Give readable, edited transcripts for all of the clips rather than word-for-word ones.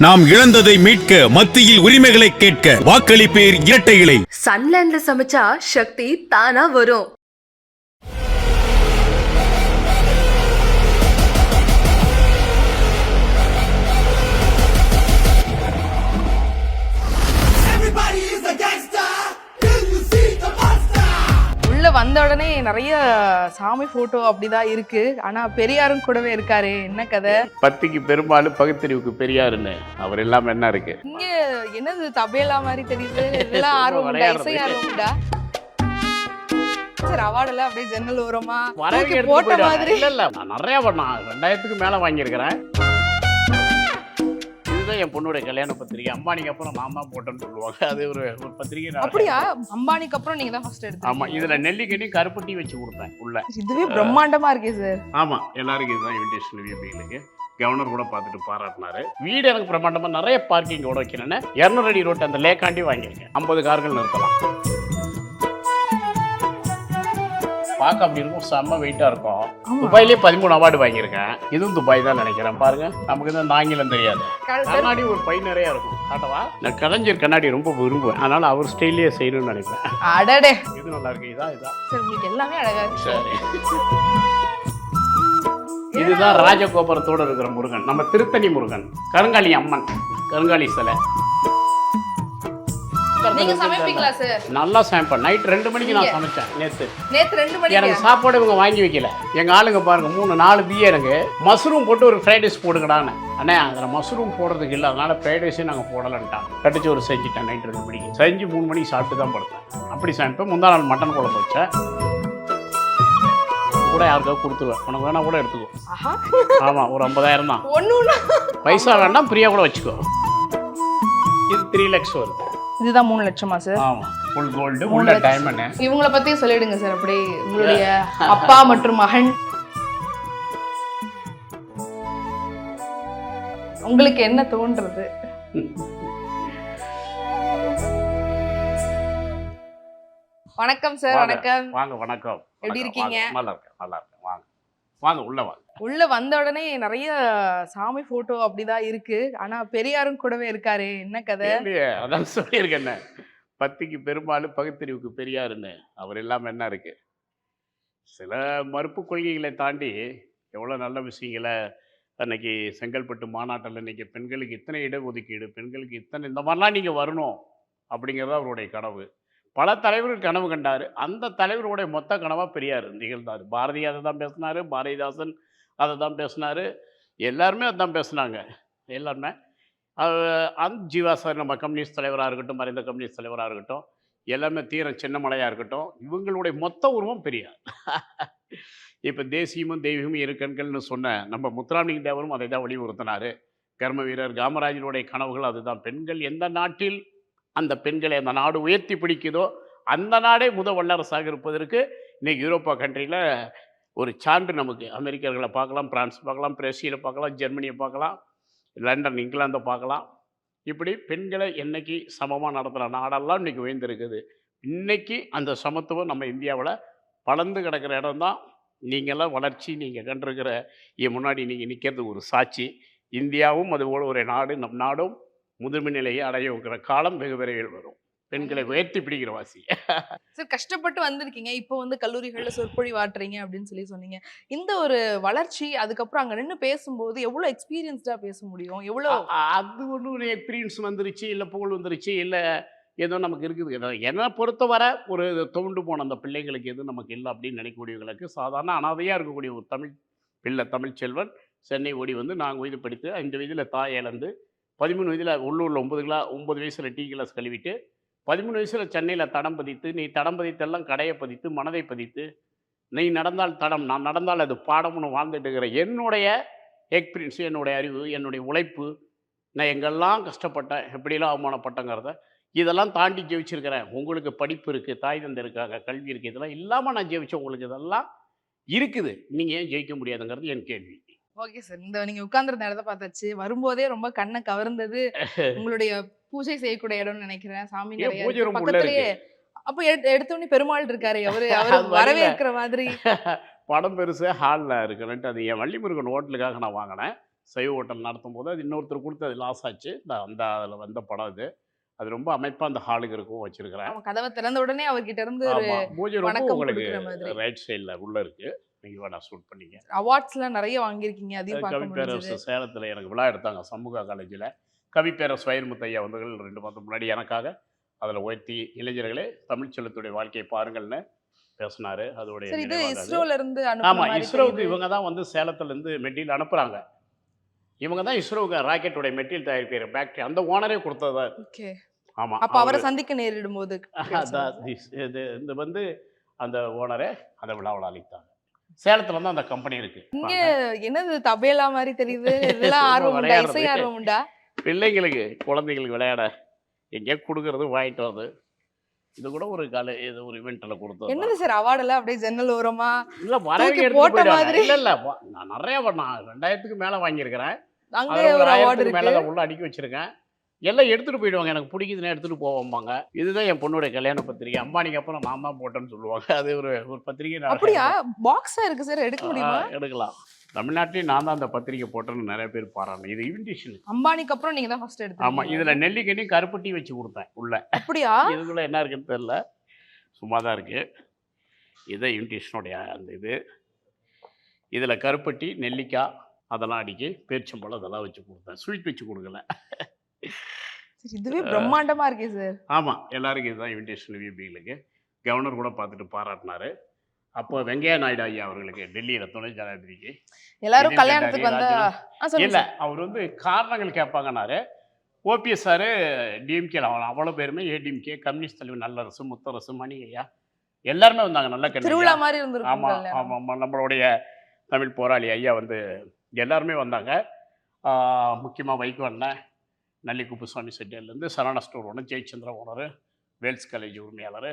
நாம் இழந்ததை மீட்க மத்தியில் உரிமைகளை கேட்க வாக்களிப்பேர் இரட்டை இலை. சன்லேண்ட்ல சமைச்சா சக்தி தானா வரும். உள்ள வந்த உடனே நிறைய சாமி போட்டோ அப்படிதான் இருக்கு. ஆனா பெரியாரும் கூடவே இருக்காரு. என்ன கதை? பத்திக்கு பெரும்பாலும் பகுத்தறிவுக்கு பெரியாருன்னு அவர் எல்லாம் என்ன இருக்கு. இங்க என்னது தபேலா மாதிரி தெரியுது. இதெல்லாம் ஆர்வம் உண்டா? இசை ஆர்வம் உண்டா? சரி, அவார்டெல்லாம் அப்படியே ஜன்னல் ஓரமா தூக்கி போட்ட மாதிரி. இல்ல நான் நிறைய பண்ணேன். 2000க்கு மேல வாங்கியிருக்கிறேன். இதுதான் என் பொண்ணுடைய கல்யாண பத்திரிகை. அம்பானிக்கு அப்புறம் நான் தான் போட்டேன்னு சொல்லுவாங்க. அது ஒரு பத்திரிகை. அப்படியா? அம்பானிக்கு அப்புறம் நீங்க தான் ஃபர்ஸ்ட் எடுத்தீங்க? ஆமா. இதுல நெல்லிக்கனி கருப்பட்டி வச்சு கொடுப்பேன் உள்ள. இதுவே பிரம்மாண்டமா இருக்கே சார். ஆமா, எல்லாருக்கும் இதுதான் இன்விடேஷன் விபிகளுக்கு. கவர்னர் கூட பார்த்துட்டு பாராட்டினாரு. வீடு எனக்கு பிரம்மாண்டமா நிறைய பார்க்கிங் கூட வைக்கிறேன்னு 200 அடி ரோட் அந்த லேக்காண்டி வாங்கியிருக்கேன். 50 கார்கள் நிறுத்தலாம். பார்க்க அப்படி இருக்கும். செம்ம வெயிட்டா இருக்கும். துபாயிலே 13 அவார்டு வாங்கியிருக்கேன். இதுவும் துபாய் தான் நினைக்கிறேன். பாருங்க, நமக்கு தான் ஆங்கிலம் தெரியாது. கண்ணாடி ஒரு பை நிறைய இருக்கும். காட்டவா? நான் கலைஞர் கண்ணாடி ரொம்ப விரும்புவேன். அதனால அவர் ஸ்டைலே செய்யணும்னு நினைப்பேன். அடடே, இது நல்லா இருக்கு. இதான் சார் உங்களுக்கு எல்லாமே அழகா இருக்கு. சரி. இதுதான் ராஜகோபுரத்தோட இருக்கிற முருகன். நம்ம திருத்தணி முருகன். கருங்காலி அம்மன், கருங்காலி சிலை. நீங்க சமைப்பீங்களா சார்? நல்லா சமைப்பேன். நைட் 2 மணிக்கு நான் சமைச்சேன் நேத்து 2 மணிக்கு. எனக்கு சாப்பாடு இவங்க வாங்கி வைக்கல. எங்க ஆளுங்க பாருங்க 3-4 எனக்கு மஷ்ரூம் போட்டு ஒரு ஃப்ரைட் ரைஸ் போடுங்கடான்னு. அண்ணே அதில் மஷ்ரூம் போடுறதுக்கு இல்லை, அதனால ஃப்ரைட் ரைஸே நாங்கள் போடலன்ட்டான். கட்டிச்சு ஒரு செஞ்சுட்டேன். நைட் 2 மணிக்கு செஞ்சு 3 மணிக்கு சாப்பிட்டு தான் படுத்தேன். அப்படி சமைப்பேன். முந்தா நாள் மட்டன் குழம்பு வச்சேன். கூட யாருக்காவது கொடுத்துருவேன். உனக்கு வேணா கூட எடுத்துக்கோ. ஆமா, ஒரு 50,000 தான். பைசா வேண்டாம், பிரியா கூட வச்சுக்கோ. இது 3 lakhs வருது. இதுதான் 3 லட்சமா சார்? ஆமா, ஃபுல் கோல்டு, உள்ள டைமண்ட். இவங்கள பத்தி சொல்லிடுங்க சார். அப்படியே உங்களுடைய அப்பா மற்றும் மகன், உங்களுக்கு என்ன தோன்றது? வணக்கம் சார். வணக்கம். வாங்க. வணக்கம். எப்படி இருக்கீங்க? நல்லா இருக்கேன். வாங்க வாங்க, உள்ள வாங்க. உள்ள வந்த உடனே நிறைய சாமி போட்டோ அப்படிதான் இருக்கு. ஆனா பெரியாரும் கூடவே இருக்காரு. என்ன கதை? அதான் சொல்லியிருக்கேன். பத்திக்கு பெரும்பாலும் பகுத்தறிவுக்கு பெரியாருன்னு அவர் எல்லாம் என்ன இருக்கு. சில மறுப்பு கொள்கைகளை தாண்டி எவ்வளோ நல்ல விஷயங்களை அன்னைக்கு செங்கல்பட்டு மாநாட்டில் இன்னைக்கு பெண்களுக்கு இத்தனை இடஒதுக்கீடு, பெண்களுக்கு இத்தனை இந்த மாதிரிலாம் நீங்கள் வரணும் அப்படிங்கிறது அவருடைய கனவு. பல தலைவர்கள் கனவு கண்டார். அந்த தலைவருடைய மொத்த கனவாக பெரியார் நிகழ்ந்தார். பாரதி அதை தான் பேசினார், பாரதிதாசன் அதை தான் பேசினார், எல்லாருமே அதுதான் பேசுனாங்க. எல்லாருமே அந்த ஜீவா சார், நம்ம கம்யூனிஸ்ட் தலைவராக இருக்கட்டும், மறைந்த கம்யூனிஸ்ட் தலைவராக இருக்கட்டும், எல்லாமே தீரன் சின்னமலையாக இருக்கட்டும், இவங்களுடைய மொத்த உருவம் பெரியார். இப்போ தேசியமும் தெய்வமும் இரு கண்கள்னு சொன்ன நம்ம முத்துராமலிங்க தேவரும் அதை தான் வலியுறுத்தினார். கர்ம வீரர் காமராஜனுடைய கனவுகள் அதுதான். பெண்கள் எந்த நாட்டில் அந்த பெண்களை அந்த நாடு உயர்த்தி பிடிக்குதோ அந்த நாடே வல்லரசாக இருப்பதற்கு இன்றைக்கி யூரோப்பா கண்ட்ரியில் ஒரு சான்று நமக்கு. அமெரிக்கர்களை பார்க்கலாம், பிரான்ஸ் பார்க்கலாம், பிரேசிலை பார்க்கலாம், ஜெர்மனியை பார்க்கலாம், லண்டன், இங்கிலாந்தை பார்க்கலாம். இப்படி பெண்களை என்னைக்கு சமமாக நடத்துகிற நாடெல்லாம் இன்றைக்கி உயர்ந்திருக்குது. இன்றைக்கி அந்த சமத்துவம் நம்ம இந்தியாவில் வளர்ந்து கிடக்கிற இடம் தான். நீங்கள்லாம் வளர்ச்சி நீங்கள் கண்டிருக்கிற என் முன்னாடி நீங்கள் நிற்கிறது ஒரு சாட்சி. இந்தியாவும் அதுபோல் ஒரு நாடு, நம் நாடும் முதுமை நிலையை அடையுங்கிற காலம் வெகு விரைவில் வரும். பெண்களை உயர்த்தி பிடிக்கிற வாசி. சார், கஷ்டப்பட்டு வந்திருக்கீங்க. இப்போ கல்லூரிகளில் சொற்பொழிவு ஆட்டுறீங்க அப்படின்னு சொன்னீங்க. இந்த ஒரு வளர்ச்சி, அதுக்கப்புறம் அங்கே நின்று பேசும்போது எவ்வளோ எக்ஸ்பீரியன்ஸ்டாக பேச முடியும்? எவ்வளோ அது ஒன்றும் எக்ஸ்பீரியன்ஸ் வந்துருச்சு, இல்லை புகழ் வந்துருச்சு, இல்லை ஏதோ நமக்கு இருக்குது. என்னை பொறுத்தவரை ஒரு தோண்டு போன அந்த பிள்ளைங்களுக்கு எதுவும் நமக்கு இல்லை அப்படின்னு நினைக்கக்கூடியவங்களுக்கு, சாதாரண அனாதையாக இருக்கக்கூடிய ஒரு தமிழ் பிள்ளை, தமிழ் செல்வன் சென்னை ஓடி வந்து நாங்கள் வயது படித்து 5 வயதில் தாய் இழந்து 13 வயதில் உள்ளூரில் 9 வயசில் டீ கிளாஸ் கழுவிட்டு 13 வயசில் சென்னையில் தடம் பதித்து, நீ தடம் பதித்தெல்லாம் கடையை பதித்து, மனதை பதித்து, நீ நடந்தால் தடம், நான் நடந்தால் அது பாடம்னு வாழ்ந்துட்டு இருக்கிற என்னுடைய எக்ஸ்பீரியன்ஸு, என்னுடைய அறிவு, என்னுடைய உழைப்பு, நான் எங்கெல்லாம் கஷ்டப்பட்டேன், எப்படிலாம் அவமானப்பட்டங்கிறத இதெல்லாம் தாண்டி ஜெயிச்சிருக்கிறேன். உங்களுக்கு படிப்பு இருக்குது, தாய் தந்தை இருக்காங்க, கல்வி இருக்குது, இதெல்லாம் இல்லாமல் நான் ஜெயிச்சேன். உங்களுக்கு இதெல்லாம் இருக்குது, நீங்கள் ஏன் ஜெயிக்க முடியாதுங்கிறது என் கேள்வி. Okay sir. நீங்க உட்கார்ந்துருந்த இடத்த பார்த்தாச்சு. வரும்போதே ரொம்ப கண்ணை கவர்ந்தது உங்களுடைய பூஜை செய்யக்கூடிய இடம்னு நினைக்கிறேன். சாமி நிறைய பக்கத்துலயே. அப்போ எடுத்தோடனே பெருமாள் இருக்காரு. அவரு வரவேற்கிற மாதிரி. படம் பெருசு ஹாலில் இருக்குன்ட்டு அது என் வள்ளிமுருகன் ஹோட்டலுக்காக நான் வாங்கினேன். சைவ ஹோட்டல் நடத்தும் போது அது இன்னொருத்தர் கொடுத்து அது லாஸ் ஆச்சு. அந்த அதில் வந்த படம் அது. அது ரொம்ப அமைப்பாக அந்த ஹாலுக்கு இருக்கும் வச்சிருக்கிறேன். அவன் கதவை திறந்த உடனே அவர்கிட்ட இருந்து ஒரு ஆமாம், பூஜை ரொம்ப வணக்கம் உங்களுக்கு கொடுக்குற மாதிரி. ரைட் சைடில் உள்ள இருக்குது. நீங்கள் வேணா ஷூட் பண்ணீங்க. அவார்ட்ஸ்லாம் நிறைய வாங்கியிருக்கீங்க, அதையும் பார்க்க கவிப்பேரரசு முடிஞ்சது. சேலத்தில் எனக்கு விழா எடுத்தாங்க சமூக காலேஜில். கவிப்பேரரசு வைரமுத்து ஐயா அவர்கள் 2 மாதம் முன்னாடி எனக்காக அதில் உயர்த்தி இளைஞர்களே தமிழ்ச்செல்வத்துடைய வாழ்க்கையை பாருங்கள்னு பேசினாரு. அதோடைய சரி, இது நினைவாக அது. இஸ்ரோல இருந்து அனுப்புன ஆமாம், மாதிரி இஸ்ரோவுக்கு தெரியுது. இவங்க தான் வந்து சேலத்துலேருந்து மெட்டீரியல் அனுப்புகிறாங்க. இவங்க தான் இஸ்ரோவுக்கு ராக்கெட்டோடைய மெட்டீரியல் தயாரிக்கிற ஃபேக்ட்ரி அந்த ஓனரே கொடுத்ததா. ஓகே. ஆமாம், அப்ப அவரை சந்திக்க நேரிடும் போது இது வந்து அந்த ஓனரே அந்த விழாவில் அளித்தாங்க. சேலத்தில் தான் அந்த கம்பெனி இருக்கு. இங்க என்னது தபேலா மாதிரி தெரியுது. இதெல்லாம் ஆர்வம் உண்டா? விளையாடுறது. இசை ஆர்வம் உண்டா? பிள்ளைங்களுக்கு குழந்தைங்களுக்கு விளையாட எங்கேயோ கொடுக்கறது வாங்கிட்டு வருது. இது கூட ஒரு இது ஒரு இவெண்ட்டில் கொடுத்தது. என்னது சார் அவார்ட் எல்லாம் அப்படியே ஜன்னல் ஓரமா இல்லை வரவே தூக்கி எடுத்து போட்ட போயிடுவாங்க. மாதிரி? இல்லை நான் நிறைய நான் 2000க்கு மேலே வாங்கியிருக்கிறேன். அங்க அதில் ஒரு அவார்டு 1000க்கு மேலே இருக்கு. தான் உள்ள அடுக்கி வச்சிருக்கேன். எல்லாம் எடுத்துகிட்டு போயிடுவாங்க. எனக்கு பிடிக்குதுன்னு எடுத்துகிட்டு போவாங்க. இதுதான் என் பொண்ணுடைய கல்யாண பத்திரிகை. அம்பானிக்கு அப்புறம் நான் தான் போட்டேன்னு சொல்லுவாங்க. அது ஒரு பத்திரிகை. அப்படியா? பாக்ஸா இருக்கு சார், எடுக்க முடியுமா? எடுக்கலாம். தமிழ்நாட்டிலையும் நான் தான் அந்த பத்திரிகை போட்டேன்னு நிறைய பேர் பாராங்க. இது இன்விடேஷன். அம்பானிக்கு அப்புறம் நீங்க தான் ஃபர்ஸ்ட் எடுத்தீங்க. ஆமாம், இதில் நெல்லிக்கனி கருப்பட்டி வச்சு கொடுத்தேன் உள்ள. அப்படியா? இதுக்குள்ள என்ன இருக்குன்னு தெரியல, சும்மா தான் இருக்குது. இதுதான் இன்விடேஷனுடைய அந்த இது. இதில் கருப்பட்டி நெல்லிக்காய் அதெல்லாம் அடிக்கி பேரிச்சம்பழம் அதெல்லாம் வச்சு கொடுத்தேன். ஸ்வீட் வச்சு கொடுக்கல. சரி, இதுவே பிரம்மாண்டமா இருக்கே சார். ஆமாம், எல்லாருக்கும் இதுதான் இன்விடேஷன் விபிகளுக்கு. கவர்னர் கூட பார்த்துட்டு பாராட்டினாரு. அப்போ வெங்கையா நாயுடு ஐயா அவர்களுக்கு டெல்லியில் துணை ஜனாதிபதிக்கு எல்லாரும் நிதின் கல்யாணத்துக்கு கட்காரி, வந்தா ராஜன் இல்லை அவர் வந்து காரணங்கள் கேட்பாங்கன்னாரு. ஓபிஎஸ் சார் டிஎம்கே அவ்வளோ பேருமே ஏடிஎம்கே கம்யூனிஸ்ட் தலைவர் நல்லரசு முத்தரசு மணி ஐயா எல்லாருமே வந்தாங்க. நல்ல திருவிழா கல்யாணம். மாதிரி இருந்திருக்கும் ஆமாம் கல்யாணம். ஆமாம், நம்மளுடைய தமிழ் போராளி ஐயா வந்து எல்லாருமே வந்தாங்க. முக்கியமாக வைகோ அண்ணன், நல்லி குப்புசாமி செட்டியார்லேருந்து Saravana store owner, Jayachandra owner, Vels college உரிமையாளர்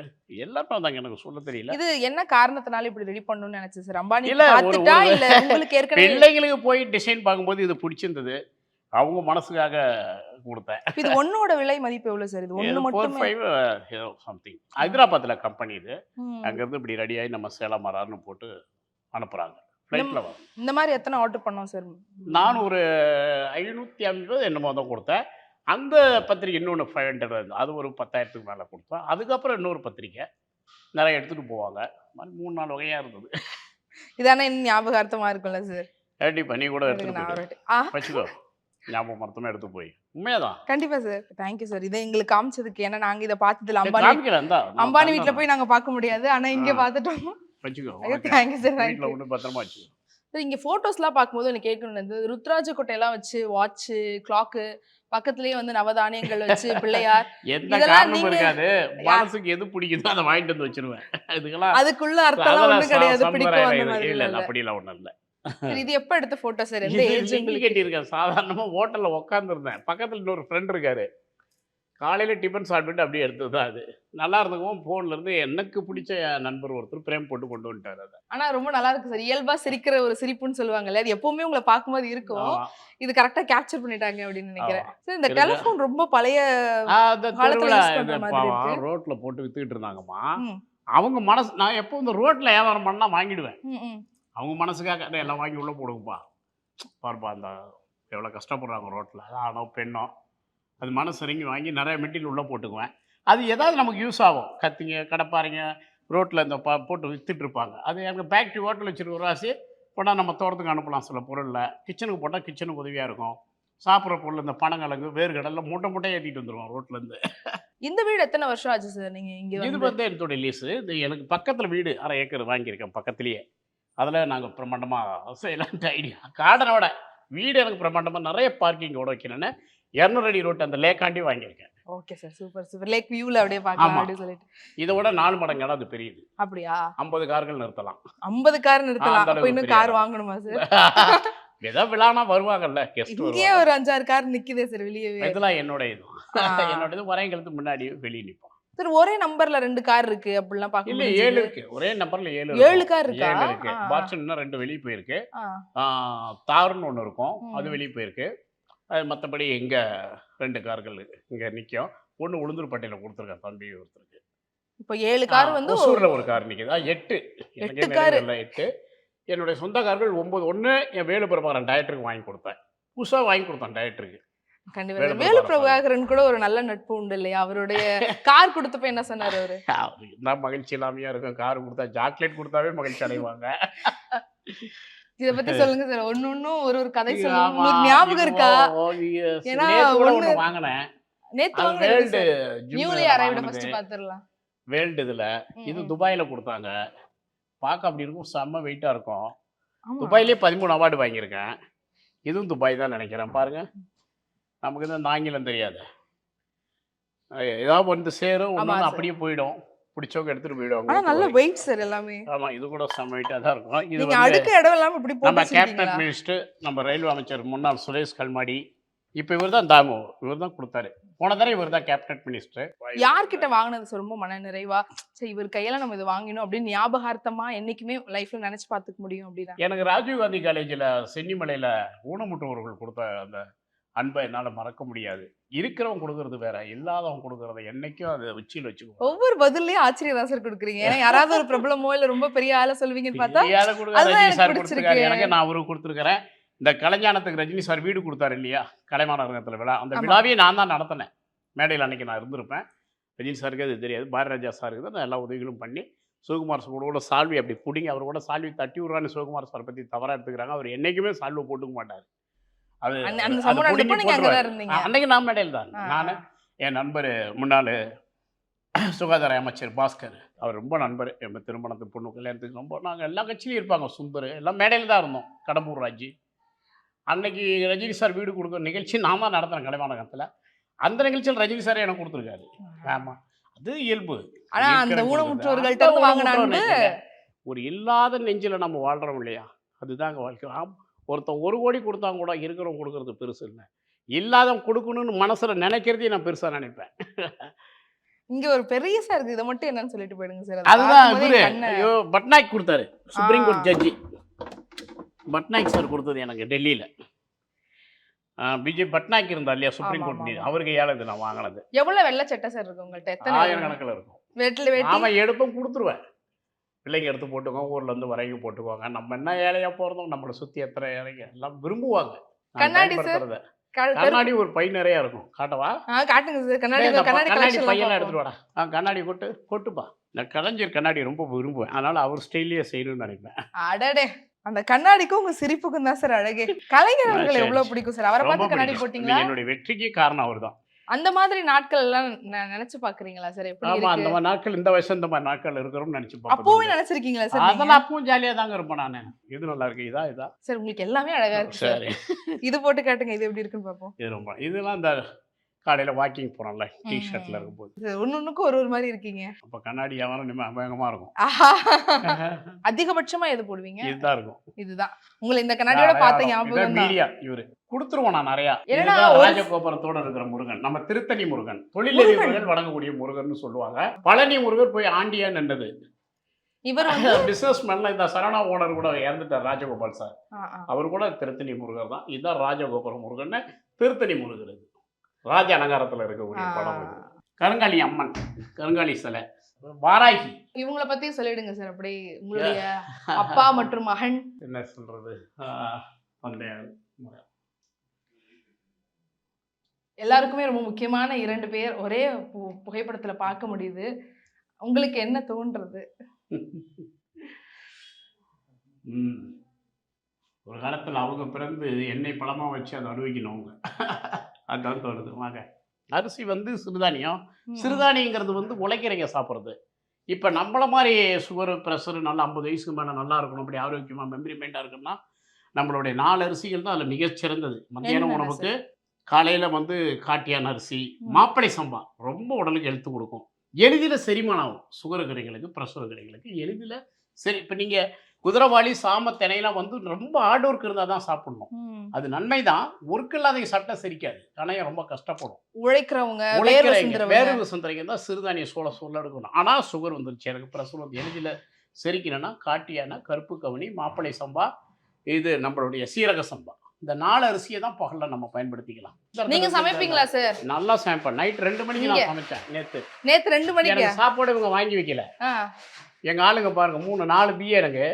எல்லாருமே வந்தாங்க. எனக்கு சொல்ல தெரியல. இது என்ன காரணத்தினால இப்படி ரெடி பண்ணணும்னு நினைச்சேன் சார். அம்பானி இல்ல, பார்த்துட்டா இல்ல உங்களுக்கு ஏற்கனவே பிள்ளைங்களுக்கு போய் டிசைன் பார்க்கும்போது இது பிடிச்சிருந்தது. அவங்க மனசுக்காக கொடுத்தேன். இது ஒன்னோட விலை மதிப்பு எவ்வளவு சார்? இது ஒண்ணு மட்டுமே 45 சம்திங். ஹைதராபாத்தில் கம்பெனி இது. ம். அங்கேருந்து இப்படி ரெடியாகி நம்ம சேலம் மரார்னு போட்டு அனுப்புகிறாங்க. ஃப்ளைட்டில் வரும். இந்த மாதிரி எத்தனை ஆர்டர் பண்ணோம் சார்? நான் ஒரு 550 என்னமோ தான் கொடுத்தேன். அந்த பத்திரிக்கை இன்னொன்று 500 அது ஒரு 10,000க்கு மேலே கொடுத்தோம். அதுக்கப்புறம் இன்னொரு பத்திரிக்கை நிறைய எடுத்துகிட்டு போவாங்க. 3-4 வகையாக இருந்தது. இதானே இன்னும் ஞாபகார்த்தமா இருக்கும்ல சார்? கண்டிப்பாக நீ கூட இருங்க, எடுத்துகிட்டு நான் போயிட்டு ஒரு வச்சுக்கோ. ஞாபகம் மரத்தமாக எடுத்து போய் உண்மையாதான் கண்டிப்பா சார். தேங்க்யூ சார், இதை எங்களுக்கு காமிச்சதுக்கு. ஏன்னா நாங்க இதை பார்த்ததுல அம்பானி காமிக்கிறேன் தான். அம்பானி வீட்ல போய் நாங்க பார்க்க முடியாது, ஆனா இங்க ஆ. பார்த்துட்டோம். வச்சுக்கோ. தேங்க்யூ சார், வீட்டில் தேங்க்யூ ஒன்று பத்திரமா வச்சுக்கோ. சார். இங்க போட்டோஸ்லாம் பார்க்கும்போது எனக்கு கேட்கணும் இருந்தது. ருத்ராஜ கொட்டையெல்லாம் வச்சு வாட்ச் கிளாக்கு பக்கத்துலயே வந்து நவதானியங்கள் வச்சு பிள்ளையார் எந்த இதெல்லாம் காரணமும் நீங்க இருக்காது. மனசுக்கு எது பிடிக்குதோ அதை வாங்கிட்டு வந்து வச்சிருவேன். இதுக்கெல்லாம் அதுக்குள்ள அர்த்தம் ஒண்ணும் கிடையாது, பிடிக்கும் அந்த மாதிரி இல்லை இல்ல. அப்படிலாம் ஒன்றும் இல்லை. சரி, இது எப்ப எடுத்த போட்டோ சார்? எந்த ஏஜ் லிங்க் உங்களுக்கு? கட்டியிருக்கேன். சாதாரணமாக ஹோட்டலில் உட்காந்துருந்தேன். பக்கத்தில் இன்னொரு ஃப்ரெண்ட் இருக்காரு. காலையில் டிஃபன் சாப்பிட்டுட்டு அப்படியே எடுத்தது தான் அது. நல்லா இருந்தவும் ஃபோன்லேருந்து எனக்கு பிடிச்ச என் நண்பர் ஒருத்தர் பிரேம் போட்டு கொண்டு வந்துட்டார் அதை. ஆனா ரொம்ப நல்லா இருக்கு சார். இயல்பா சிரிக்கிற ஒரு சிரிப்புன்னு சொல்லுவாங்கல்ல, அது எப்பவுமே உங்களை பார்க்கும்போது இருக்கும். ஆமா. இது கரெக்டா கேப்சர் பண்ணிட்டாங்க அப்படின்னு நினைக்கிறேன். ஆமா. சார், இந்த எனக்கு- டெலிஃபோன் ரொம்ப பழைய அந்த காலத்துல திருவிழா யூஸ் பண்ற மாதிரி இருக்கு. ரோட்டில் போட்டு வித்துக்கிட்டு இருந்தாங்கம்மா. ம், அவங்க மனசு நான் எப்போ இந்த ரோட்டில் வியாபாரம் பண்ணால் வாங்கிடுவேன். ம், ம். அவங்க மனசுக்காக "டேய், எல்லாம் வாங்கி உள்ளே போடுங்கப்பா, பாருப்பா அந்த எவ்வளோ கஷ்டப்படுறாங்க ரோட்டில், ஆணோ பெண்ணோ." அது மனசு இறங்கி வாங்கி நிறைய மெட்டீரியல் உள்ளே போட்டுக்குவேன். அது ஏதாவது நமக்கு யூஸ் ஆகும். கத்திங்க கடப்பாருங்க ரோட்டில் இந்த போட்டு வித்துட்டு இருப்பாங்க. அது எனக்கு ஃபேக்ட்ரி ஹோட்டல் வச்சுருக்க ஒரு ராசி போனால் நம்ம தோட்டத்துக்கு அனுப்பலாம். சில பொருளில் கிச்சனுக்கு போட்டால் கிச்சனுக்கு உதவியாக இருக்கும். சாப்பிட்ற பொருள் இந்த பனங்கிழங்கு வேர்கடலில் மூட்டை மூட்டையாக ஏற்றிட்டு வந்துடுவோம் ரோட்லேருந்து. இந்த வீடு எத்தனை வருஷம் ஆச்சு சார் நீங்க இங்க இது வந்து? வந்து என்னோட லீஸு. இது எனக்கு பக்கத்தில் வீடு 1/2 ஏக்கர் வாங்கியிருக்கேன் பக்கத்துலேயே. அதில் நாங்கள் பிரமாண்டமாக செய்யலான்ட்டு ஐடியா. கார்டனோட வீடு எனக்கு பிரமாண்டமாக நிறைய பார்க்கிங்கோட வைக்கணுன்னு 200 அடி ரோட்டு அந்த லேக்காண்டி வாங்கியிருக்கேன். Okay sir, super super. Lake வியூல அப்படியே பார்க்கலாம் ஆமா. அப்படின்னு சொல்லிட்டு. இதை விட 4 மடங்கு இடம் அது பெரியது. அப்படியா? 50 கார்கள் நிறுத்தலாம். 50 கார் நிறுத்தலாம். அந்த அப்ப அளவுக்கு இன்னும் பெரிய கார் இடம். வாங்கணுமா சார்? ஏதோ விழானா வருவாங்கல்ல கெஸ்ட் இங்கேயே வருவாங்க. ஒரு 5-6 கார் நிக்குதே சார் வெளியவே. இதெல்லாம் என்னோட இது. ஆ. என்னோட இது வரையங்களுக்கு முன்னாடி வெளியே நிற்போம். சார், ஒரே நம்பர்ல 2 கார் இருக்கு அப்படிலாம் பார்க்க இல்லை முடியுது. 7 இருக்கு. ஒரே நம்பர்ல 7 7 கார் இருக்கா? 7 இருக்கு. ஆ, ஆ. பாட்சன் இன்னும் 2 வெளியே போயிருக்கு. ஆ. தாருன்னு ஒன்று இருக்கும், ம். அது வெளியே போயிருக்கு. அது மற்றபடி எங்கே 2 கார்கள் இங்கே நிற்கும். ஒன்று உளுந்தூர்பேட்டையில் கொடுத்துருக்கேன் தம்பி ஒருத்தருக்கு. இப்போ 7 கார் வந்து ஒசூரில் ஒரு கார் நிற்குது. 8 8 எனக்கே காரு. நிறைய இல்லை 8. என்னுடைய சொந்த கார்கள் 9. ஒன்று என் வேலு பிரபாகரன் டயட்டருக்கு வாங்கி கொடுத்தேன். புதுசாக வாங்கி கொடுத்தோம் டைரக்டருக்கு. கண்டிப்பா வேலு வேலு பிரபாகரன் பிரபாகரன் கூட ஒரு நல்ல நட்பு உண்டு இல்லையா? அவருடைய கார் கொடுத்தப்ப என்ன சொன்னாரு அவரு? அவருக்கு என்ன மகிழ்ச்சி இல்லாமையா இருக்கும். கார் கொடுத்தா சாக்லேட் கொடுத்தாவே மகிழ்ச்சி அடைவாங்க. இத பத்தி சொல்லுங்க சார். ஒண்ணும் ஒரு ஒரு கதை சொல்லுங்க. ஆமா, உங்களுக்கு ஞாபகம் இருக்கா? ஏன்னா நேத்து கூட ஒண்ணு ஒண்ணு வாங்கினேன். நேத்து அது வாங்குனது வேர்ல்டு சார். நியூலி ஜிம்ல அரைவ்டு வாங்கினது. ஃபர்ஸ்ட் பாத்துறலாம். வேர்ல்டு இதுல இது துபாயில கொடுத்தாங்க. பார்க்க அப்படி இருக்கும், செம்ம வெயிட்டா இருக்கும். ஆமா. துபாயிலே 13 அவார்டு வாங்கியிருக்கேன். இதுவும் துபாய் தான் நினைக்கிறேன். பாருங்க, நமக்கு தான் இந்த ஆங்கிலம் தெரியாது. ஏதாவது வந்து சேரும், ஆமா ஒன்று சார். அப்படியே போயிடும். பிடிச்சவங்க எடுத்துட்டு போயிடுவாங்க. ஆனா நல்ல வீட்டுக்கு. வெயிட் சார் எல்லாமே. ஆமா, இது கூட செம்ம வெயிட்டா தான் இருக்கும். இது நீங்க வந்து அடுக்க இடம் இல்லாம இப்படி போட்டு நம்ம வச்சிருக்கீங்களா? கேபினட் மினிஸ்டர், நம்ம ரயில்வே அமைச்சர் முன்னாள் சுரேஷ் கல்மாடி, இப்போ இவர் தான் தாமு, இவர் தான் கொடுத்தாரு. போன தடவை இவர் தான் கேபினட் மினிஸ்டர். யார்கிட்ட வாங்குனது சார் ரொம்ப மன நிறைவா? சரி, இவர் கையில நம்ம இது வாங்கினோம் அப்படின்னு ஞாபகார்த்தமா என்னைக்குமே லைஃப்ல நினைச்சு பாத்துக்க முடியும் அப்படின்னா? எனக்கு ராஜீவ்காந்தி காலேஜில் சென்னிமலையில் ஊனமுற்றவர்கள் கொடுத்த அந்த அன்பை என்னால் மறக்க முடியாது. இருக்கிறவன் கொடுக்கறது வேற, இல்லாதவன் கொடுக்கறத என்னைக்கும் அதை உச்சியில் வச்சுக்குவோம். ஒவ்வொரு பதிலையும் ஆச்சரியம் தான் சார் கொடுக்குறீங்க. ஏன்னா யாராவது ஒரு பிரபலமோ இல்ல ரொம்ப பெரிய ஆளை சொல்லுவீங்கன்னு பார்த்தா தெரியாத கொடுக்க அதுதான் ரஜினி எனக்கு சார் பிடிச்சிருக்கு. கொடுத்துருக்காரு. எனக்கு நான் அவருக்கு கொடுத்துருக்கிறேன். இந்த கலைஞானத்துக்கு ரஜினி சார் வீடு கொடுத்தாரு இல்லையா, கலைமாநகரத்தில் விழா. அந்த ஆமா. விழாவையே நான் தான் நடத்தினேன். மேடையில் அன்னைக்கு நான் இருந்திருப்பேன். ரஜினி சாருக்கு அது தெரியாது. பாரதிராஜா சாருக்கு தான் நான் எல்லா உதவிகளும் பண்ணி, சிவகுமார் சார் கூட சால்வி அப்படி பிடிங்கி அவர் கூட சால்வி தட்டி விடுறான்னு சிவகுமார் சார் பற்றி தவறாக எடுத்துக்கிறாங்க. அவர் என்னைக்குமே சால்வை போட்டுக்க மாட்டார். அது அந்த அது சம்பவம் பிடுங்கி நடந்தப்போ நீங்க அங்கதான் போட்டுருவாரு. இருந்தீங்க. அன்னைக்கு நான் மேடையில் தான். ஆ. நான், என் நண்பர் முன்னாள் சுகாதார அமைச்சர் பாஸ்கர், அவர் ரொம்ப நண்பர். எங்கள் திருமணத்துக்கு, பொண்ணு கல்யாணத்துக்கு ரொம்ப நாங்கள் எல்லா கட்சியிலையும் இருப்பாங்க. சுந்தர் எல்லாம் மேடையில் தான் இருந்தோம். கடம்பூர் ராஜி அன்னைக்கு ரஜினி சார் வீடு கொடுக்குற நிகழ்ச்சி நான் தான் நடத்தினேன் கலைமாநகரத்தில். அந்த நிகழ்ச்சியில் ரஜினி சாரே எனக்கு கொடுத்துருக்காரு. ஆமாம், அது இயல்பு. ஆனா அந்த இருக்கிற ஊனமுற்றோர்கள்ட்ட அந்த இருந்து வாங்கின ஊனமுற்றோர் அன்பு நெஞ்சில, ஒரு இல்லாத நெஞ்சில் நம்ம வாழ்கிறோம் இல்லையா, அதுதாங்க வாழ்க்கை. ஒருத்தன் 1 கோடி கொடுத்தா கூட இருக்கிறவங்க கொடுக்கறது பெருசு இல்லை. இல்லாதவன் கொடுக்கணும்னு மனசில் நினைக்கிறதையும் நான் பெருசாக நினைப்பேன். இங்க ஒரு பெரிய சார் இருக்கு. இதை மட்டும் என்னன்னு சொல்லிட்டு போயிடுங்க சார். அதுதான் இவரு. ஐயோ, பட்நாயக் கொடுத்தாரு, சுப்ரீம் கோர்ட் ஜட்ஜி பட்நாயக் சார் கொடுத்தது எனக்கு டெல்லியில். பிஜே பட்நாயக் இருந்தார் இல்லையா, சுப்ரீம் ஆமா, கோர்ட் ஆமா, நீதி, ஆமா. அவருக்கு ஏழை இது நான் வாங்கினது. எவ்வளவு வெள்ளை சட்டை சார் இருக்கு உங்கள்ட்ட? எத்தனை ஆயிரக்கணக்கில் இருக்கும். வெட்டில வெட்டி ஆமாம், எடுப்பேன், கொடுத்துருவேன். பிள்ளைங்க எடுத்து போட்டுக்கோங்க, ஊரில் இருந்து வரைக்கும் போட்டுக்குவாங்க. நம்ம என்ன ஏழையாக போகிறதும், நம்மளை சுற்றி எத்தனை ஏழைங்க எல்லாம் விரும்புவாங்க. நான் கண்ணாடி சார்? பயன்படுத்துறத. கண்ணாடி ஒரு பை நிறையா இருக்கும். காட்டவா? காட்டுங்க சார். கண்ணாடி இந்த கண்ணாடி கண்ணாடி கலெக்ஷன் பையெல்லாம் எடுத்துட்டு வாடா. கண்ணாடி கொட்டுப்பா. நான் கலைஞர் கண்ணாடி ரொம்ப விரும்புவேன். அதனால அவர் ஸ்டைல்லையே செய்யணும்னு நினைப்பேன். அடடே, அந்த கண்ணாடிக்கும் உங்க சிரிப்புக்கும் தான் சார் அழகே. கலைஞர் அவர்கள் சரி, எவ்வளவு பிடிக்கும் சார். அவரை ரொம்ப பார்த்து கண்ணாடி பிடிக்கும். போட்டீங்களா? என்னுடைய வெற்றிக்கு காரணம் அவர் தான். அந்த மாதிரி நாட்கள் எல்லாம் நினைச்சு பாக்குறீங்களா சார்? எப்படி ஆமா, அந்த இருக்கு? மாதிரி நாட்கள், இந்த வயசு இந்த மாதிரி நாட்கள் இருக்கிறோம்னு நினைச்சு அப்பவே பார்ப்பேன். நினைச்சிருக்கீங்களா சார்? அதெல்லாம் அப்பவும் ஜாலியாக தாங்க இருப்பேன் நான். இது நல்லா இருக்கு, இதா சார் உங்களுக்கு எல்லாமே அழகா இருக்கு சார். சரி. இது போட்டு காட்டுங்க, இது எப்படி இருக்குன்னு பாப்போம். இது ரொம்ப, இதெல்லாம் இந்த காலையில் வாக்கிங் போகிறோம்ல, டீ ஷர்ட்டில் இருக்கும்போது ஒண்ணுக்கும் ஒரு மாதிரி இருக்கீங்க. அப்போ கண்ணாடி வியாபாரம் வேகமாக இருக்கும். ஆஹா. அதிகபட்சமா எது போடுவீங்க? இதுதான் இருக்கும். இதுதான் உங்களை இந்த கண்ணாடியோட பார்த்த ஞாபகம் தான். மீடியா இவரு கொடுத்துருவோம் நான் நிறையா. என்னன்னா இதுதான் ஒரு- ராஜகோபுரத்தோட இருக்கிற முருகன், நம்ம திருத்தணி முருகன், தொழிலதிபர்கள் வணங்கக்கூடிய முருகன் சொல்லுவாங்க. பழனி முருகன் போய் ஆண்டியா நின்றது. இவர் வந்து பிசினஸ் மேன்ல இந்த சரணா ஓனர் கூட இறந்துட்டார், ராஜகோபால் சார். ஆ, ஆ. அவர் கூட திருத்தணி முருகர் தான். இதுதான் ராஜகோபுரம் முருகன், திருத்தணி முருகர். இது ராஜ அலங்காரத்தில் இருக்கக்கூடிய படம். இது கருங்காலி அம்மன், கருங்காலி சிலை, வாராகி. இவங்கள பத்தி சொல்லிடுங்க சார். அப்படி உங்களுடைய அப்பா மற்றும் மகன் என்ன சொல்றது, அந்த எல்லாருக்குமே ரொம்ப முக்கியமான 2 பேர் ஒரே புகைப்படத்துல பார்க்க முடியுது. உங்களுக்கு என்ன தோன்றது? ஒரு காலத்தில் அவங்க பிறந்து எண்ணெய் பழமாக வச்சு அதை அனுபவிக்கணும் அவங்க. அதுதான் தோணுது. வாங்க, அரிசி வந்து சிறுதானியம். சிறுதானியங்கிறது வந்து உழைக்கிறீங்க சாப்பிட்றது. இப்போ நம்மள மாதிரி சுகரு, ப்ரெஷரு, நல்லா 50 வயசுக்கு மேலே நல்லா இருக்கணும், அப்படி ஆரோக்கியமாக மெமரிமெண்ட்டாக இருக்குன்னா நம்மளுடைய 4 அரிசிகள் தான் அதில் மிகச்சிறந்தது. மத்தியானம் என்னென்ன உணவுக்கு காலையில் வந்து காட்டியான அரிசி, மாப்பிளை சம்பா ரொம்ப உடலுக்கு எழுத்து கொடுக்கும். எளிதில் செரிமானம் ஆகும். சுகர் இருக்கிறவங்களுக்கு, ப்ரெஷர் இருக்கிறவங்களுக்கு எளிதில் சரி. இப்போ நீங்கள் குதிரைவாளி, சாம, தினையெல்லாம் வந்து ரொம்ப ஹார்ட் ஒர்க் இருந்தால் தான் சாப்பிடணும். அது நன்மை தான். ஒர்க் இல்லாதவங்க சாப்பிட்டா செரிக்காது. கணையம் ரொம்ப கஷ்டப்படும். உழைக்கிறவங்க, வேர்வை சிந்துறவங்க தான் சிறுதானிய சோள எடுக்கணும். ஆனால் சுகர் வந்துருச்சு எனக்கு, ப்ரெஷர் வந்து எளிதில் செரிக்கணும்னா காட்டியான, கருப்பு கவுனி, மாப்பிளை சம்பா, இது நம்மளுடைய சீரக சம்பா, இந்த 4 அரிசியை தான் பகலில் நம்ம பயன்படுத்திக்கலாம். நீங்க சமைப்பீங்களா சார்? நல்லா சமைப்பேன். நைட் 2 மணிக்கு நான் சமைச்சேன். நேத்து 2 மணிக்கு எனக்கு சாப்பாடு இவங்க வாங்கி வைக்கல. எங்கள் ஆளுங்க பாருங்க, 3-4 பிஏ எனக்கு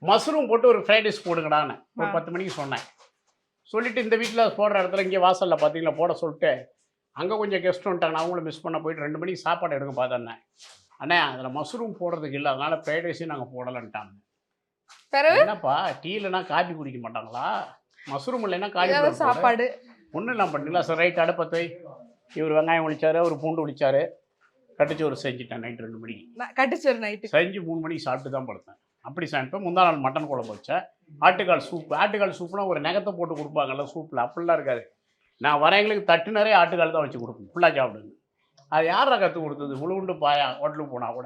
மஷ்ரூம் போட்டு ஒரு ஃப்ரைட் ரைஸ் போடுங்கடான்னு ஒரு 10 மணிக்கு சொன்னேன். சொல்லிவிட்டு இந்த வீட்டில் போடுற இடத்துல இங்கே வாசலில் பார்த்தீங்களா போட சொல்லிட்டு அங்கே கொஞ்சம் கெஸ்ட் வந்துட்டாங்க, அவங்களும் மிஸ் பண்ண போயிட்டு 2 மணிக்கு சாப்பாடு எடுக்க பார்த்தேன். அண்ணே அதில் மஷ்ரூம் போடுறதுக்கு இல்லை, அதனால் ஃப்ரைட் ரைஸையும் நாங்கள் போடலன்ட்டாங்க. என்னப்பா டீலனா காபி குடிக்க மாட்டாங்களா? மஷ்ரூம் இல்லைன்னா காபி சாப்பாடு ஒன்றும் இல்லாமல் பண்ணிங்களா? சார் ரைட் அடுப்பத்தை இவர் வெங்காயம் ஒழிச்சாரு, அவர் பூண்டு ஒழிச்சாரு, கட்டுச்சோறு செஞ்சுட்டேன் நைட்டு 2 மணிக்கு. கட்டுச்சோறு நைட்டு செஞ்சு 3 மணிக்கு சாப்பிட்டு தான் படுத்தேன். அப்படி சாப்பிட்டேன். முந்தா நாள் மட்டன் குழம்பு வச்சேன். ஆட்டுக்கால் சூப்பு. ஆட்டுக்கால் சூப்புனா ஒரு நகத்தை போட்டு கொடுப்பாங்கல்ல சூப்பில், அப்படிலாம் இருக்காது. நான் வரவங்களுக்கு தட்டு நிறைய ஆட்டுக்கால் தான் வச்சு கொடுப்பேன், ஃபுல்லாக சாப்பிடுங்க. அது யாரா கற்றுக் கொடுத்தது? உளுண்டு பாயா ஹோட்டலுக்கு போனால் கூட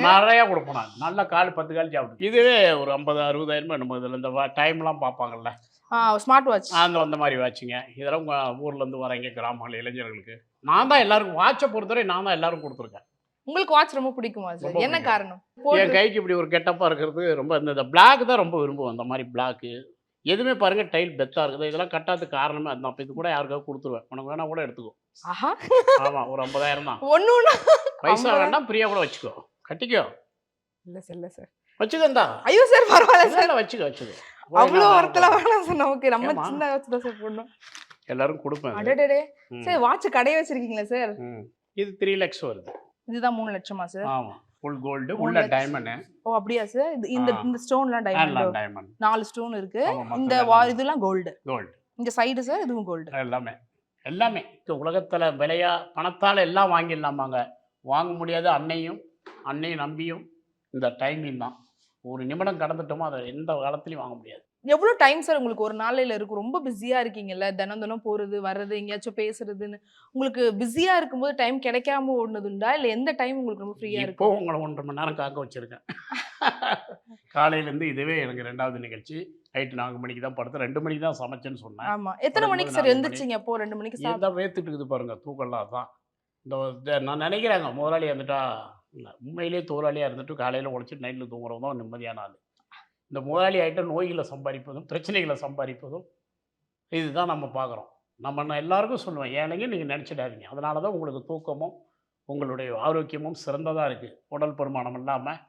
நிறையா கொடுப்போம். நாங்கள் நல்லா கால் 10 கால் சாப்பிடுவோம். இதுவே ஒரு 50-60 நம்ம இதில் இந்த டைம்லாம் பார்ப்பாங்கல்ல, ஸ்மார்ட் வாட்ச், அந்த மாதிரி வாட்சுங்க. இதெல்லாம் உங்கள் ஊர்லேருந்து வரீங்க கிராமங்கள் இளைஞர்களுக்கு நான் தான் எல்லாருக்கும் வாட்சை பொறுத்தவரை நான் தான் எல்லாரும் கொடுத்துருக்கேன். உங்களுக்கு வாட்ச் ரொம்ப பிடிக்குமா சார்? என்ன காரணம்? என் கைக்கு இப்படி ஒரு கெட்டப்பாக இருக்கிறது ரொம்ப இந்த பிளாக் தான் ரொம்ப விரும்புவோம். அந்த மாதிரி பிளாக்கு எதுவுமே பாருங்க டைல் பெத்தாக இருக்குது. இதெல்லாம் கட்டாததுக்கு காரணமே அதுதான். இப்போ இது கூட யாருக்காவது கொடுத்துருவேன், உனக்கு வேணா கூட எடுத்துக்கோ. ஆமாம், ஒரு 50,000 தான். ஒன்று பைசா வேண்டாம், பிரியா கூட வச்சுக்கோ, கட்டிக்கோ. இல்லை சார் இல்லை சார் வச்சுக்கந்தா. ஐயோ சார் பரவாயில்ல சார், வச்சுக்கோ. அவ்வளோ வரத்துல வேணாம் சார், நமக்கு நம்ம சின்ன வாட்ச் தான் சார் போடணும். எல்லாரும் கொடுப்பேன். அடடே சார், வாட்ச் கடையே வச்சிருக்கீங்களா சார்? இது 3 lakhs வருது. இதுதான் 3 லட்சமா சார்? ஆமாம், ஃபுல் கோல்டு உள்ள டைமண்ட். ஓ அப்படியா சார்? இந்த ஸ்டோன்லாம் டைமண்ட் 4 ஸ்டோன் இருக்கு. இந்த இதெல்லாம் கோல்டு. இந்த சைடு சார் இதுவும் கோல்டு. எல்லாமே உலகத்துல விலையா பணத்தால எல்லாம் வாங்கிடலாமாங்க? வாங்க முடியாது. அன்னையும் நம்பியும் இந்த டைமிங் தான். ஒரு நிமிடம் கடந்துட்டோமோ அதை எந்த காலத்துலயும் வாங்க முடியாது. எவ்வளவு டைம் சார் உங்களுக்கு ஒரு நாளையில இருக்கும்? ரொம்ப பிஸியா இருக்கீங்கல்ல, தினம் போறது வர்றது எங்கேயாச்சும் பேசுறதுன்னு, உங்களுக்கு பிஸியா இருக்கும்போது டைம் கிடைக்காம ஓடுனதுண்டா, இல்ல எந்த டைம் உங்களுக்கு ரொம்ப ஃப்ரீயா இருக்கு? இப்போ உங்களை 1.5 மணி நேரம் காக்க வச்சிருக்கேன். காலையிலேருந்து இதுவே எனக்கு 2வது நிகழ்ச்சி. நைட்டு 4 மணிக்கு தான் படுத்து 2 மணிக்கு தான் சமைச்சேன்னு சொன்னேன். ஆமா, எத்தனை மணிக்கு சார் எந்திரிச்சிங்க? அப்போ 2 மணிக்கு சாப்பிட்டா வேத்துட்டு இருக்குது பாருங்க, தூக்கம்லாம் தான். இந்த நான் நினைக்கிறேங்க முதலாளி இருந்துட்டா உண்மையிலேயே தோலாளியாக இருந்துட்டு காலையில் உழைச்சிட்டு நைட்டில் தூங்குறவங்க தான் நிம்மதியான ஆள். இந்த முதலாளி ஆகிட்ட நோய்களை சம்பாதிப்பதும் பிரச்சனைகளை சம்பாதிப்பதும் இதுதான் நம்ம பார்க்குறோம். நான் எல்லாருக்கும் சொல்லுவேன், ஏழைங்க நீங்கள் நினச்சிடாதீங்க. அதனால தான் உங்களுக்கு தூக்கமும் உங்களுடைய ஆரோக்கியமும் சிறந்ததாக இருக்குது. உடல் பருமானம் இல்லாமல்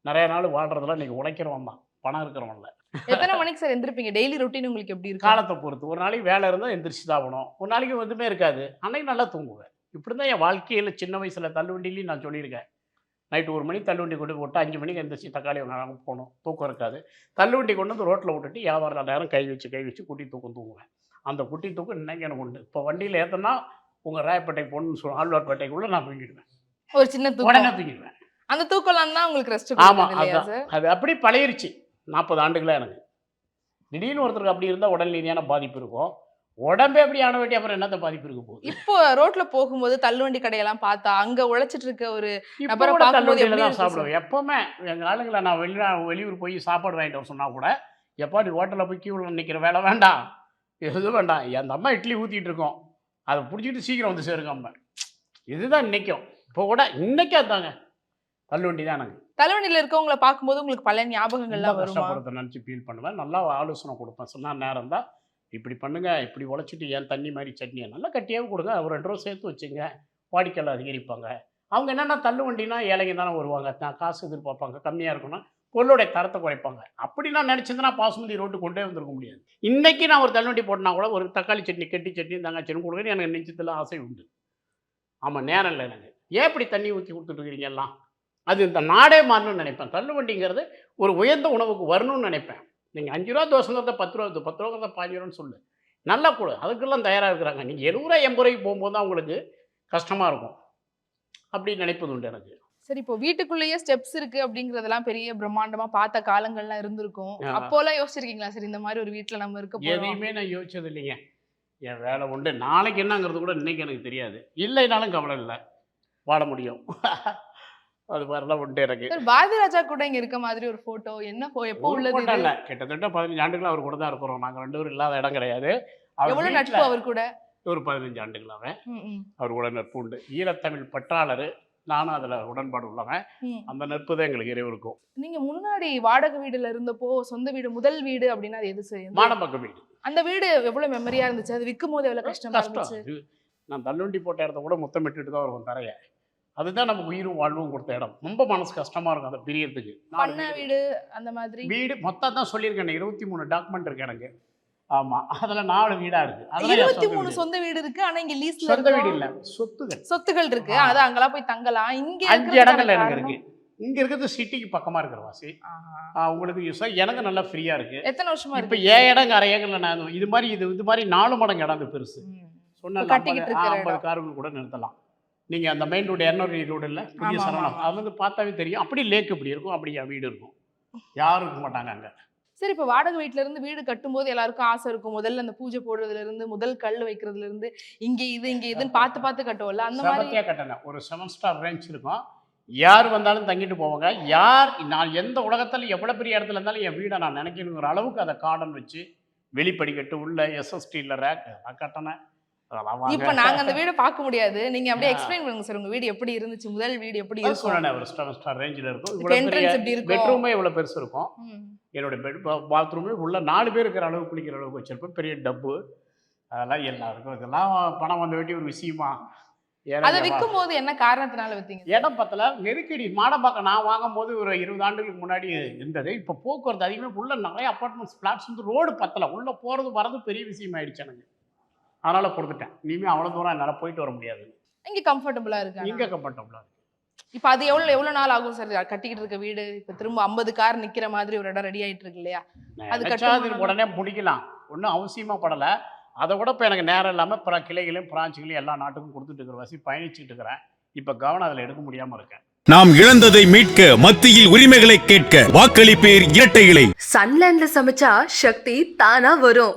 நிறைய நாள் வாழ்கிறதுலாம் நீங்கள் உழைக்கிறவன் தான், பணம் இருக்கிறவன்ல. எத்தனை மணிக்கு சார் எந்திரிப்பீங்க? டெய்லி ரொட்டீன் உங்களுக்கு எப்படி இருக்கு? காலத்தை பொறுத்து. ஒரு நாளைக்கு வேலை இருந்தால் எந்திரிச்சு தான் ஆகணும், ஒரு நாளைக்கு எதுவுமே இருக்காது, அன்னைக்கு நல்லா தூங்குவேன். இப்படி தான் என் வாழ்க்கையில் சின்ன வயசில் தள்ளுவண்டிலையும் நான் சொல்லியிருக்கேன். நைட்டு 1 மணிக்கு தள்ளுவண்டி கொண்டு போட்டு 5 மணிக்கு எந்திரிச்சு தக்காளி வெங்காயம் போகணும், தூக்கம் இருக்காது. தள்ளுவண்டி கொண்டு வந்து ரோட்டில் விட்டுட்டு வியாபாரம் நேரம் கை வச்சு குட்டி தூக்கம் தூங்குவேன். அந்த குட்டி தூக்கம் இன்னைக்கு எனக்கு உண்டு. இப்போ வண்டியில் ஏற்றினா உங்கள் ராயப்பேட்டை பொண்ணு ஆழ்வார்பேட்டைக்குள்ளே நான் தூங்கிடுவேன். ஒரு சின்ன உடனே தூங்கிடுவேன். அந்த தூக்கலாம் தான் உங்களுக்கு ரெஸ்ட். ஆமாம், அது அப்படி பழகிருச்சு 40 ஆண்டுகளாக எனக்கு. திடீர்னு ஒருத்தருக்கு அப்படி இருந்தால் உடல் ரீதியான பாதிப்பு இருக்கும். உடம்பே எப்படி ஆன வேண்டிய அப்புறம் என்னத்த பாதிப்பு இருக்க போகுது? இப்போ ரோட்ல போகும்போது தள்ளுவண்டி கடையெல்லாம் பார்த்தா அங்க உழைச்சிட்டு இருக்க ஒரு நபரை தள்ளுவண்டியில தான் சாப்பிடுவேன். எப்பவுமே எங்கள் ஆளுங்களை நான் வெளியூர் போய் சாப்பாடு வாங்கிட்டு வர சொன்னால் கூட, எப்பா நீ ஹோட்டலில் போய் கியூவில் நிற்கிற வேலை வேண்டாம், எதுவும் வேண்டாம், அந்த அம்மா இட்லி ஊற்றிட்டு இருக்கோம், அதை பிடிச்சிட்டு சீக்கிரம் வந்து சேருங்க அம்மா. இதுதான் இன்னைக்கும். இப்போ கூட இன்னைக்கு அதுதாங்க தள்ளுவண்டி தான். எனக்கு தள்ளுவண்டியில் இருக்கவங்களை பார்க்கும்போது உங்களுக்கு பல ஞாபகங்கள்லாம் வருமா? கஷ்டப்படுறத நினச்சி ஃபீல் பண்ணுவேன். நல்லா ஆலோசனை கொடுப்பேன். சொன்ன நேரம் தான் இப்படி பண்ணுங்க, இப்படி உழைச்சிட்டு ஏன் தண்ணி மாதிரி சட்னியை நல்லா கட்டியாகவே கொடுங்க, ஒரு 2 ரூபா சேர்த்து வச்சுங்க, வாடிக்கையாளர் அதிகரிப்பாங்க. அவங்க என்னென்னா தள்ளு வண்டினா ஏழைங்க தானே வருவாங்க, காசு எதிர்பார்ப்பாங்க, கம்மியாக இருக்குன்னா பொருளுடைய தரத்தை குறைப்பாங்க. அப்படி நான் நினச்சிருந்தேன்னா பாசுமதி ரோட்டு கொண்டே வந்திருக்க முடியாது. இன்றைக்கி நான் ஒரு தள்ளுவண்டி போட்டனா கூட ஒரு தக்காளி சட்னி கெட்டி சட்னி தங்காச்சட்னி கொடுக்குறது எனக்கு நெஞ்சத்தில் ஆசை உண்டு. ஆமாம், நேரம் இல்லை எனக்கு. ஏன் இப்படி தண்ணி ஊற்றி கொடுத்துட்ருக்கிறீங்க எல்லாம்? அது இந்த நாடே மாறணும்னு நினைப்பேன். தள்ளுவண்டிங்கிறது ஒரு உயர்ந்த உணவுக்கு வரணும்னு நினைப்பேன். நீங்கள் 5 ரூபா தோசைங்கிறத 10 ரூபா, 10 ரூபாங்கிறத 15 ரூபான்னு சொல்லு, நல்லா கொடு, அதுக்கெல்லாம் தயாராக இருக்கிறாங்க. நீங்கள் 70 ரூபா 80 ரூபாய்க்கு போகும்போது தான் உங்களுக்கு கஷ்டமாக இருக்கும். அப்படி நினைப்பது உண்டு எனக்கு. சரி, இப்போ வீட்டுக்குள்ளேயே ஸ்டெப்ஸ் இருக்கு அப்படிங்கிறதெல்லாம் பெரிய பிரம்மாண்டமா பார்த்த காலங்கள்லாம் இருந்திருக்கும். அப்போலாம் யோசிச்சிருக்கீங்களா சரி இந்த மாதிரி ஒரு வீட்டில் நம்ம இருக்க போறோம்? எதையுமே நான் யோசிச்சது இல்லைங்க. என் வேலை உண்டு, நாளைக்கு என்னங்கிறது கூட இன்னைக்கு எனக்கு தெரியாது. இல்லைனாலும் கவலை இல்லை, வாழ முடியும். அது மாதிரிலாம் உண்டு எனக்கு. பாரதி ராஜா கூட இங்க இருக்க மாதிரி ஒரு போட்டோ என்ன எப்போ உள்ளது? இல்லை, கிட்டத்தட்ட 15 ஆண்டுகள் அவர் கூட தான் இருக்கிறோம். நாங்கள் 2 பேரும் இல்லாத இடம் கிடையாது. எவ்வளவு நட்பு அவர் கூட? ஒரு 15 ஆண்டுகளாவே அவர் கூட நட்பு உண்டு. ஈழத்தமிழ் பற்றாளர், நானும் அதில் உடன்பாடு உள்ளவன். அந்த நட்பு தான் எங்களுக்கு இறைவருக்கும். நீங்க முன்னாடி வாடகை வீடுல இருந்தப்போ சொந்த வீடு, முதல் வீடு அப்படின்னா அது எது செய்யும்? மாடம்பக்க வீடு. அந்த வீடு எவ்வளவு மெமரியா இருந்துச்சு? அது விற்கும் போது எவ்வளவு கஷ்டமா இருந்துச்சு? நான் தள்ளுவண்டி போட்ட இடத்த கூட முத்தமிட்டுட்டு தான் வருவோம் தரைய. அதுதான் நமக்கு உயிரும் வாழ்வும் கொடுத்த இடம். ரொம்ப மனசு கஷ்டமாக இருக்கும் அதை பிரியறதுக்கு. பண்ண வீடு அந்த மாதிரி வீடு மொத்தம் தான் சொல்லியிருக்கேன், 23 டாக்குமெண்ட் இருக்கு எனக்கு. ஆமாம், அதில் 4 வீடாக இருக்குது. அதெல்லாம் 23 சொந்த வீடு இருக்கு. ஆனா இங்க லீஸ்ல சொந்த வீடு இல்லை, சொத்துகள் சொத்துகள் இருக்கு. அது அங்கெல்லாம் போய் தங்கலாம். இங்க 5 இடங்கள்ல எனக்கு இருக்கு. இங்க இருக்கிறது சிட்டிக்கு பக்கமா இருக்கிற வாசி. உங்களுக்கு யூஸ் எனக்கு நல்லா ஃப்ரீயா இருக்கு. எத்தனை வருஷமா இப்ப இருக்கு? 7 இடம் அரை ஏக்கர்ல நான் இது மாதிரி 4 மடங்கு இடம் அது பெருசு. சொன்ன கட்டிக்கிட்டு இருக்கிற 50 கார்கள் கூட நிறுத்தலாம். நீங்க அந்த மெயின் ரோடு 200 ரோடு இல்ல, புதிய சரணம், அது வந்து பார்த்தாவே தெரியும். அப்படி லேக் இப்படி இருக்கும், அப்படி வீடு இருக்கும். யாரும் இருக்க மாட்டாங்க அங்க. சரி, இப்ப வாடகை வீட்ல இருந்து வீடு கட்டும்போது எல்லாருக்கும் ஆசை இருக்கும். முதல்ல அந்த பூஜை போடுறதுல இருந்து, முதல் கல் வைக்கிறதுல இருந்து, இங்க இதுன்னு பார்த்து கட்டுவோம்ல, அந்த மாதிரி சமத்தியா கட்டணும். ஒரு 7 ஸ்டார் ரேஞ்ச் இருக்கும். யார் வந்தாலும் தங்கிட்டு போவாங்க. நான் எந்த உலகத்துல எவ்வளவு பெரிய இடத்துல இருந்தாலும் என் வீடை நான் நினைக்கணுங்கிற அளவுக்கு அதை கார்டன் வச்சு, வெளிப்படிக்கட்டு உள்ள SSTல ரேக் கட்டினேன். இப்ப நாங்க அந்த வீட பார்க்க முடியாது. நீங்க அப்படியே எக்ஸ்பிளைன் பண்ணுங்க சார், உங்க வீடு எப்படி இருந்துச்சு, முதல் வீடு எப்படி இருக்கும்? ஒரு 7 ஸ்டார் ரேஞ்சில் இருக்கும். என்ட்ரன்ஸ் எப்படி இருக்கும்? பெட்ரூமே இவ்வளவு பெருசு இருக்கும். என்னோட பாத்ரூமே உள்ள 4 பேர் இருக்கிற அளவுக்கு குளிக்கிற அளவுக்கு வச்சிருப்பேன். பெரிய டப்பு, அதெல்லாம் எல்லாருக்கும். இதெல்லாம் பணம் வந்த வேண்டிய ஒரு விஷயமா? அதை விற்கும் போது என்ன காரணத்தினால வித்தீங்க? இடம் பத்தல, நெருக்கடி. மாடம்பாக்கம் நான் வாங்கும் போது ஒரு 20 ஆண்டுகளுக்கு முன்னாடி இருந்தது. இப்போ போக்குவரத்து அதிகமாக உள்ள நிறைய அப்பார்ட்மெண்ட்ஸ் ஃபிளாட்ஸ் வந்து ரோடு பத்தல. உள்ள போறது வரது பெரிய விஷயம் ஆயிடுச்சு எனக்கு. அதனால கொடுத்துட்டேன். இனிமே அவ்வளவு தூரம் என்னால போயிட்டு வர முடியாது. இங்க கம்ஃபர்டபுளா இருக்கு. இங்க கம்ஃபர்டபுளா இருக்கு. இப்ப அது எவ்வளவு நாள் ஆகும் சார் கட்டிக்கிட்டு இருக்க வீடு? இப்ப திரும்ப 50 கார் நிக்கிற மாதிரி ஒரு இடம் ரெடி ஆயிட்டு இருக்கு இல்லையா? அது கட்டாது உடனே முடிக்கலாம், ஒன்றும் அவசியமா படல. அதை கூட இப்போ எனக்கு நேரம் இல்லாமல் பல கிளைகளையும் பிரான்ச்சுகளையும் எல்லா நாட்டுக்கும் கொடுத்துட்டு இருக்கிற வசி பயணிச்சுட்டு இருக்கிறேன். இப்போ கவனம் அதில் எடுக்க முடியாமல் இருக்கேன். நாம் இழந்ததை மீட்க, மத்தியில் உரிமைகளை கேட்க வாக்களிப்பேர் இரட்டை இலை. சன்லேண்ட்ல சமைச்சா சக்தி தானா வரும்.